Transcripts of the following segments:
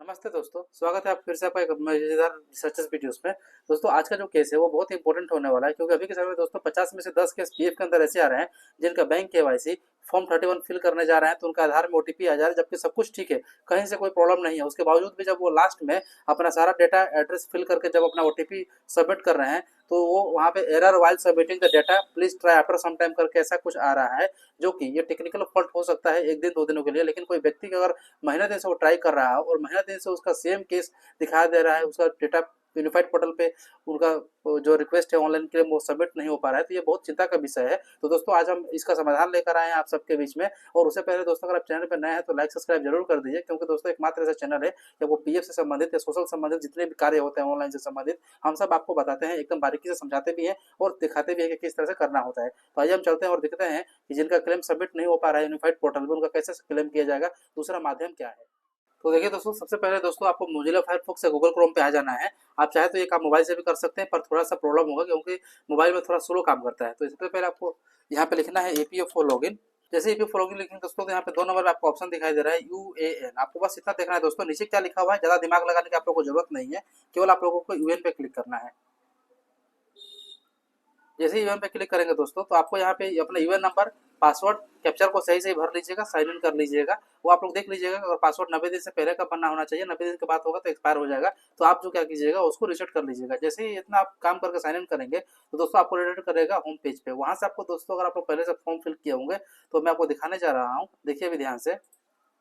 नमस्ते दोस्तों, स्वागत है आप फिर से आपका एक मजेदार रिसर्चर्स वीडियोस में। दोस्तों आज का जो केस है वो बहुत ही इंपॉर्टेंट होने वाला है, क्योंकि अभी के समय में दोस्तों 50 में से 10 केस पीएफ के अंदर ऐसे आ रहे हैं जिनका बैंक केवाईसी फॉर्म 31 फिल करने जा रहे हैं तो उनका आधार में ओटीपी आ जा रहा है, जबकि सब कुछ ठीक है, कहीं से कोई प्रॉब्लम नहीं है। उसके बावजूद भी जब वो लास्ट में अपना सारा डेटा एड्रेस फिल करके जब अपना ओटीपी सबमिट कर रहे हैं तो वो वहाँ पे error while submitting the data please try after some time करके ऐसा कुछ आ रहा है, जो कि ये टेक्निकल फॉल्ट हो सकता है एक दिन दो दिनों के लिए। लेकिन कोई व्यक्ति अगर महीने दिन से वो ट्राई कर रहा है और महीने दिन से उसका सेम केस दिखा दे रहा है, उसका डेटा यूनिफाइड पोर्टल पे उनका जो रिक्वेस्ट है ऑनलाइन क्लेम वो सबमिट नहीं हो पा रहा है, तो ये बहुत चिंता का विषय है। तो दोस्तों आज हम इसका समाधान लेकर आए हैं आप सबके बीच में। और उससे पहले दोस्तों अगर आप चैनल पर नए हैं तो लाइक सब्सक्राइब जरूर कर दीजिए, क्योंकि दोस्तों एकमात्र ऐसा चैनल है कि वो पीएफ से संबंधित या सोशल संबंधित जितने भी कार्य होते हैं ऑनलाइन से संबंधित हम सब आपको बताते हैं, एकदम बारीकी से समझाते भी हैं और दिखाते भी हैं कि किस तरह से करना होता है। तो आइए हम चलते हैं और देखते हैं कि जिनका क्लेम सबमिट नहीं हो पा रहा है यूनिफाइड पोर्टल में उनका कैसे क्लेम किया जाएगा, दूसरा माध्यम क्या है। तो देखिए दोस्तों, सबसे पहले दोस्तों आपको मोजिला फायरफॉक्स या गूगल क्रोम पे आ जाना है। आप चाहे तो ये काम मोबाइल से भी कर सकते हैं, पर थोड़ा सा प्रॉब्लम होगा क्योंकि मोबाइल में थोड़ा स्लो काम करता है। तो सबसे पहले आपको यहाँ पे लिखना है ईपीएफओ लॉगिन। जैसे ईपीएफओ लॉगिन लिखेंगे दोस्तों तो यहाँ पे 2 नंबर पे आपको ऑप्शन दिखाई दे रहा है यूएएन। आपको बस इतना देखना है दोस्तों, नीचे क्या लिखा हुआ है ज्यादा दिमाग लगाने की आप लोगों को जरूरत नहीं है, केवल आप लोगों को यूएन पे क्लिक करना है। जैसे ही यूएन पे क्लिक करेंगे दोस्तों तो आपको यहाँ पे अपना यूएन नंबर पासवर्ड कैप्चर को सही भर लीजिएगा, साइन इन कर लीजिएगा। वो आप लोग देख लीजिएगा, अगर पासवर्ड 90 दिन से पहले का बनना होना चाहिए, 90 दिन के बाद होगा तो एक्सपायर हो जाएगा। तो आप जो क्या कीजिएगा उसको रिसेट कर लीजिएगा। जैसे ही इतना आप काम करके साइन इन करेंगे तो दोस्तों आपको रिलेट करेगा होम पेज पे। वहां से आपको दोस्तों अगर आप लोग पहले से फॉर्म फिल किए होंगे तो मैं आपको दिखाने जा रहा हूँ, देखिए अभी ध्यान से।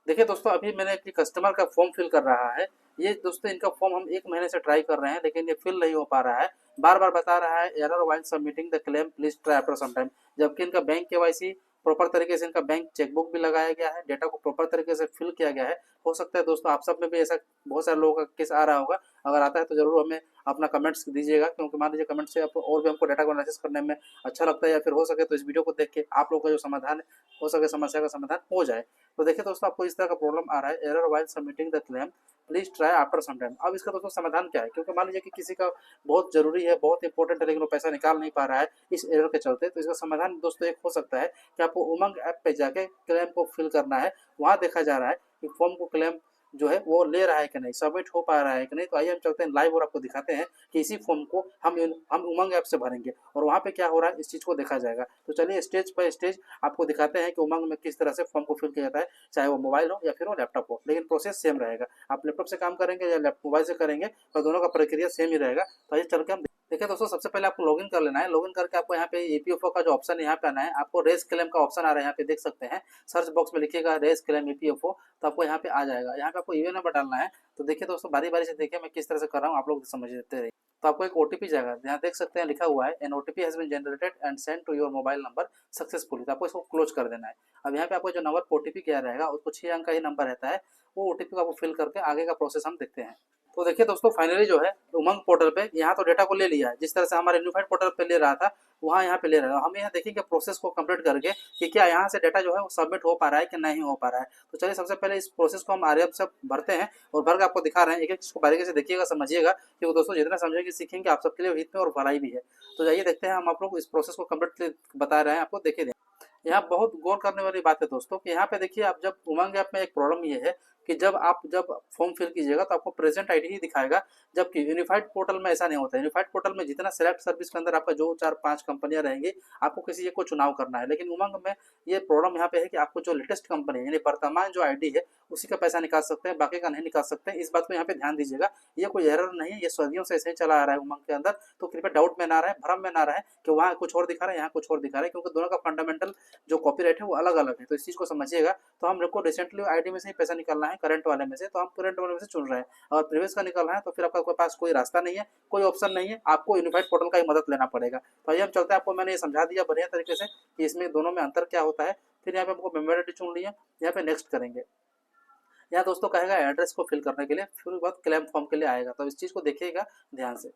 देखिए दोस्तों, अभी मैंने एक कस्टमर का फॉर्म फिल कर रहा है। ये दोस्तों इनका फॉर्म हम 1 महीने से ट्राई कर रहे हैं लेकिन ये फिल नहीं हो पा रहा है। बार बार बता रहा है error while submitting the claim please try after some time, जबकि इनका बैंक केवाईसी प्रॉपर तरीके से, इनका बैंक चेकबुक भी लगाया गया है, डेटा को प्रॉपर तरीके से फिल किया गया है। हो सकता है दोस्तों आप सब में भी ऐसा बहुत सारे लोगों का केस आ रहा होगा। अगर आता है तो जरूर हमें अपना कमेंट्स दीजिएगा, क्योंकि मान लीजिए कमेंट से आप और भी हमको डेटा को एनालिसिस करने में अच्छा लगता है, या फिर हो सके तो इस वीडियो को देख के आप लोग का जो समाधान हो सके समस्या का समाधान हो जाए। तो देखिए दोस्तों, आपको इस तरह का प्रॉब्लम आ रहा है error while submitting the claim please try after some time. अब इसका दोस्तों समाधान क्या है, क्योंकि मान लीजिए कि किसी का बहुत जरूरी है, बहुत इंपॉर्टेंट है, लेकिन वो पैसा निकाल नहीं पा रहा है इस एरर के चलते। तो इसका समाधान दोस्तों एक हो सकता है कि आपको उमंग ऐप पे जाके क्लेम को फिल करना है। वहां देखा जा रहा है कि फॉर्म को क्लेम जो है वो ले रहा है कि नहीं, सबमिट हो पा रहा है कि नहीं। तो आइए हम चलते हैं लाइव और आपको दिखाते हैं कि इसी फॉर्म को हम उमंग ऐप से भरेंगे और वहाँ पे क्या हो रहा है इस चीज़ को देखा जाएगा। तो चलिए स्टेज बाय स्टेज आपको दिखाते हैं कि उमंग में किस तरह से फॉर्म को फिल किया जाता है, चाहे वो मोबाइल हो या फिर वो लैपटॉप हो, लेकिन प्रोसेस सेम रहेगा। आप लैपटॉप से काम करेंगे या मोबाइल से करेंगे तो दोनों का प्रक्रिया सेम ही रहेगा। तो आइए चल के हम देखिए दोस्तों, सबसे पहले आपको लॉगिन कर लेना है। लॉगिन करके आपको यहाँ पे ईपीएफओ का जो ऑप्शन है यहाँ पे आना है। आपको रेस क्लेम का ऑप्शन आ रहा है, यहाँ पे देख सकते हैं। सर्च बॉक्स में लिखिएगा रेस क्लेम ईपीएफओ, तो आपको यहाँ पे आ जाएगा। यहाँ पे आपको ईमेल नंबर डालना है। तो देखिए दोस्तों, बारी बारी से देखिए मैं किस तरह से कर रहा हूँ, आप लोग समझ लेते रहिए। तो आपको एक ओटीपी जाएगा, यहाँ देख सकते हैं लिखा हुआ है an OTP has been generated and send to your mobile number successfully. तो आपको इसको क्लोज कर देना है। अब यहाँ पे आपको जो नंबर ओटीपी क्या रहेगा, उसको 6 अंक का ही नंबर रहता है। वो ओटीपी को आपको फिल करके आगे का प्रोसेस हम देखते हैं। तो देखिए दोस्तों, फाइनली जो है उमंग पोर्टल पे यहाँ तो डेटा को ले लिया है, जिस तरह से हमारे यूनिफाइड पोर्टल पे ले रहा था वहाँ यहाँ पे ले रहा है। हम यहाँ देखेंगे प्रोसेस को कंप्लीट करके कि क्या यहाँ से डेटा जो है वो सबमिट हो पा रहा है कि नहीं हो पा रहा है। तो चलिए सबसे पहले इस प्रोसेस को हम आरएफ से भरते हैं और भर के आपको दिखा रहे हैं। एक एक चीज को बारीकी से देखिएगा, समझिएगा, क्योंकि दोस्तों जितना समझेंगे सीखेंगे आप सबके लिए हित में और भलाई भी है। तो जाइए देखते हैं, हम आप लोग इस प्रोसेस को कंप्लीट बता रहे हैं आपको, देखिए। यहाँ बहुत गौर करने वाली बात है दोस्तों कि यहाँ पे देखिए, आप जब उमंग ऐप में एक प्रॉब्लम ये है कि जब फॉर्म फिल कीजिएगा तो आपको प्रेजेंट आईडी ही दिखाएगा, जबकि यूनिफाइड पोर्टल में ऐसा नहीं होता है। यूनिफाइड पोर्टल में जितना सेलेक्ट सर्विस के अंदर आपका जो 4-5 कंपनियां रहेंगी, आपको किसी एक को चुनाव करना है। लेकिन उमंग में ये प्रॉब्लम यहाँ पे है कि आपको जो लेटेस्ट कंपनी है यानी वर्तमान जो आईडी है उसी का पैसा निकाल सकते हैं, बाकी का नहीं निकाल सकते हैं। इस बात को यहाँ पे ध्यान दीजिएगा। ये कोई एरर नहीं है, ये सदियों से ऐसे ही चला आ रहा है उमंग के अंदर। तो कृपया डाउट में ना रहे, भ्रम में ना रहे कि वहाँ कुछ और दिखा रहा है यहाँ कुछ और दिखा रहा है, क्योंकि दोनों का फंडामेंटल जो कॉपीराइट है वो अलग अलग है। तो इस चीज को समझिएगा। तो हम लोग को रिसेंटली आईडी में से ही पैसा निकालना है, करंट वाले में से, तो हम करंट वाले में से चुन रहे हैं। और प्रीवियस का निकालना है तो फिर आपका पास कोई रास्ता नहीं है, कोई ऑप्शन नहीं है, आपको यूनिफाइड पोर्टल का ही मदद लेना पड़ेगा। तो आइए हम चलते हैं, आपको मैंने ये समझा दिया बढ़िया तरीके से कि इसमें दोनों में अंतर क्या होता है। फिर यहाँ पे हमको मेमोरी आईडी चुन लिया, यहाँ पे नेक्स्ट करेंगे। यहाँ दोस्तों कहेगा एड्रेस को फिल करने के लिए, फिर उसके बाद क्लेम फॉर्म के लिए आएगा। तो इस चीज को देखिएगा ध्यान से।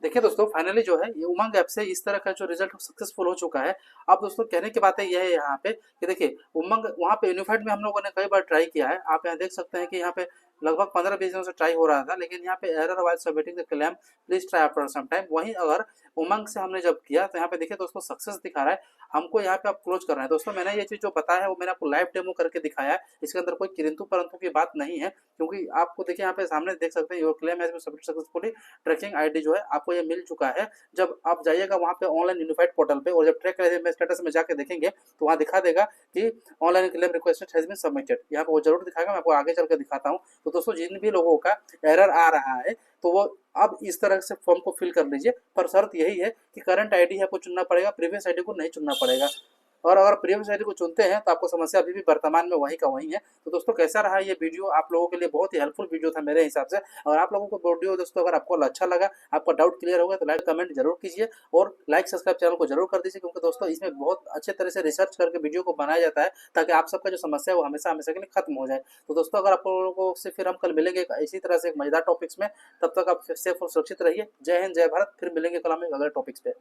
देखिए दोस्तों, फाइनली जो है ये उमंग ऐप से इस तरह का जो रिजल्ट सक्सेसफुल हो चुका है। अब दोस्तों कहने की बात है यह है यहाँ पे कि देखिए उमंग वहाँ पे यूनिफाइड में हम लोगों ने कई बार ट्राई किया है। आप यहाँ देख सकते हैं कि यहाँ पे लगभग 15-20 दिनों से ट्राई हो रहा था, लेकिन यहाँ पे error while submitting the claim, please try after some time. वहीं अगर उमंग से हमने जब किया तो यहाँ पे देखिए दोस्तों सक्सेस दिखा रहा है, हमको यहाँ पे आप क्लोज कर रहे हैं। दोस्तों मैंने ये चीज़ जो बताया है वो मैंने आपको लाइव डेमो करके दिखाया है, इसके अंदर कोई किंतु परंतु की बात नहीं है, क्योंकि आपको देखिए यहाँ पे सामने देख सकते हैं your claim has been submitted successfully, tracking ID जो है आपको ये मिल चुका है। जब आप जाइएगा वहाँ पे ऑनलाइन यूनिफाइड पोर्टल पे और जब ट्रैक स्टेटस में जाके देखेंगे तो वहाँ दिखा देगा कि online claim request has been submitted, यहाँ पे वो जरूर दिखाएगा। मैं आपको आगे चल के दिखाता हूँ। तो दोस्तों जिन भी लोगों का एरर आ रहा है तो वो अब इस तरह से फॉर्म को फिल कर लीजिए, पर शर्त यही है कि करंट आईडी आपको चुनना पड़ेगा, प्रीवियस आईडी को नहीं चुनना पड़ेगा। और अगर प्रीवियस आईडी को चुनते हैं तो आपको समस्या अभी भी वर्तमान में वही का वही है। तो दोस्तों कैसा रहा ये वीडियो, आप लोगों के लिए बहुत ही हेल्पफुल वीडियो था मेरे हिसाब से। अगर आप लोगों को वीडियो दोस्तों अगर आपको अच्छा लगा, आपका डाउट क्लियर होगा तो लाइक कमेंट जरूर कीजिए और लाइक सब्सक्राइब चैनल को जरूर कर दीजिए, क्योंकि दोस्तों इसमें बहुत अच्छे तरह से रिसर्च करके वीडियो को बनाया जाता है ताकि आप सबका जो समस्या है वो हमेशा हमेशा के लिए खत्म हो जाए। तो दोस्तों अगर आप लोगों से फिर हम कल मिलेंगे इसी तरह से एक मजेदार टॉपिक्स में, तब तक आप सेफ और सुरक्षित रहिए। जय हिंद, जय भारत। फिर मिलेंगे कल हम एक अगले टॉपिक्स पे।